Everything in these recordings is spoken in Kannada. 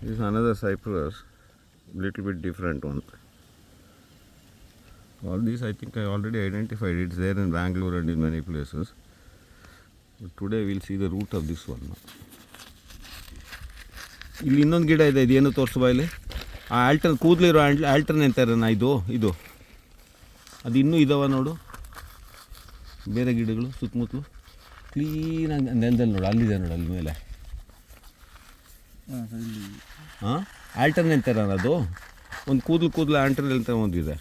This is another cypress, little bit different one. All these I think I already identified. It's there in Bangalore and in many places. But today we'll see the root of this one. ಇಲ್ಲಿ ಇನ್ನೊಂದು ಗಿಡ ಇದೆ, ಇದೇನು ತೋರಿಸುವ ಇಲ್ಲಿ ಆ ಕೂದಲಿರೋ ಆಲ್ಟರ್ನ್ ಅಂತಾರಣ್ಣ, ಇದು ಅದು ಇನ್ನೂ ಇದಾವ ನೋಡು, ಬೇರೆ ಗಿಡಗಳು ಸುತ್ತಮುತ್ತಲು ಕ್ಲೀನಾಗಿ ನೆಲದಲ್ಲಿ ನೋಡು, ಅಲ್ಲಿದೆ ನೋಡು ಅಲ್ಲಿ ಮೇಲೆ. ಹಾಂ, ಆಲ್ಟರ್ನ್ ಅಂತಾರ ಅದು, ಒಂದು ಕೂದಲು ಆಲ್ಟರ್ನ್ ಅಂತ ಒಂದಿದೆ.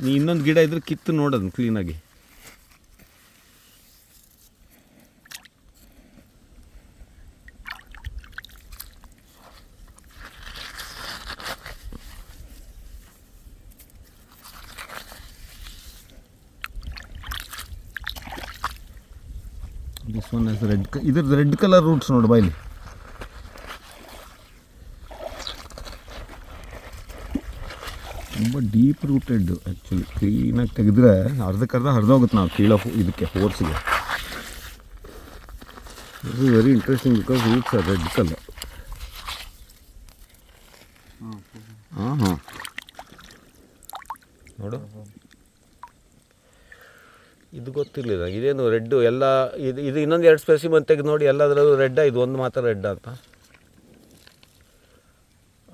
ನೀ ಇನ್ನೊಂದು ಗಿಡ ಇದ್ರೆ ಕಿತ್ತು ನೋಡೋದು ಕ್ಲೀನಾಗಿ. ದಿಸ್ ಒನ್ ಇಸ್ ರೆಡ್, ಇದ್ರದ್ದು ರೆಡ್ ಕಲರ್ ರೂಟ್ಸ್ ನೋಡು ಬಾಯ್ಲಿ. ತುಂಬ ಡೀಪ್ ರೂಟೆಡ್ ಆ್ಯಕ್ಚುಲಿ. ಕ್ಲೀನಾಗಿ ತೆಗೆದ್ರೆ ಅರ್ಧಕ್ಕರ್ಧ ಹರಿದೋಗುತ್ತೆ ನಾವು ಕೀಳೋ ಇದಕ್ಕೆ ಫೋರ್ಸಿಗೆ. This is very interesting because roots are red colour. ಹಾಂ ನೋಡು, ಇದು ಗೊತ್ತಿರಲಿಲ್ಲ ಇದೇನು ರೆಡ್ಡು ಎಲ್ಲ. ಇದು ಇನ್ನೊಂದು 2 ಸ್ಪೆಸಿಮನ್ ತೆಗೆದು ನೋಡಿ, ಎಲ್ಲದರಲ್ಲೂ ರೆಡ್ಡ, ಇದು ಒಂದು ಮಾತ್ರ ರೆಡ್ಡ ಅಂತ.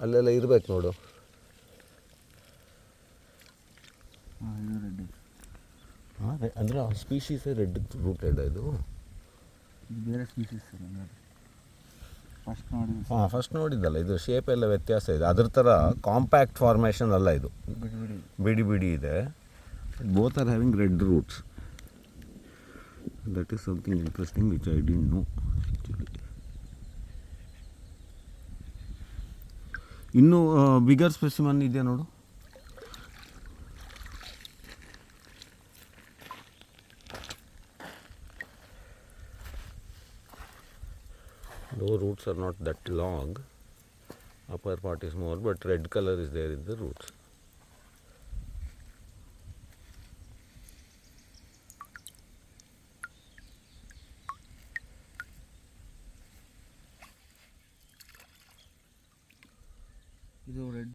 ಅಲ್ಲೆಲ್ಲ ಇರ್ಬೇಕು ನೋಡು. ಹಾಂ, ಅಂದರೆ ಆ ಸ್ಪೀಶೀಸೇ ರೆಡ್ ರೂಟೆಡ್ ಇದು. ಬೇರೆ ಸ್ಪೀಶೀಸ್ ಫಸ್ಟ್ ನೋಡಿದ್ದಲ್ಲ, ಇದು ಶೇಪ್ ಎಲ್ಲ ವ್ಯತ್ಯಾಸ ಇದೆ. ಅದ್ರ ಥರ ಕಾಂಪ್ಯಾಕ್ಟ್ ಫಾರ್ಮೇಷನ್ ಅಲ್ಲ ಇದು, ಬಿಡಿ ಇದೆ. Both are having red roots. That is something interesting which I didn't know actually. ಇನ್ನೂ ಬಿಗರ್ ಸ್ಪೆಸಿಮನ್ ಇದೆ ನೋಡು. Though roots are not that long, upper part is more, but red color is there in the roots. ಇದು ರೆಡ್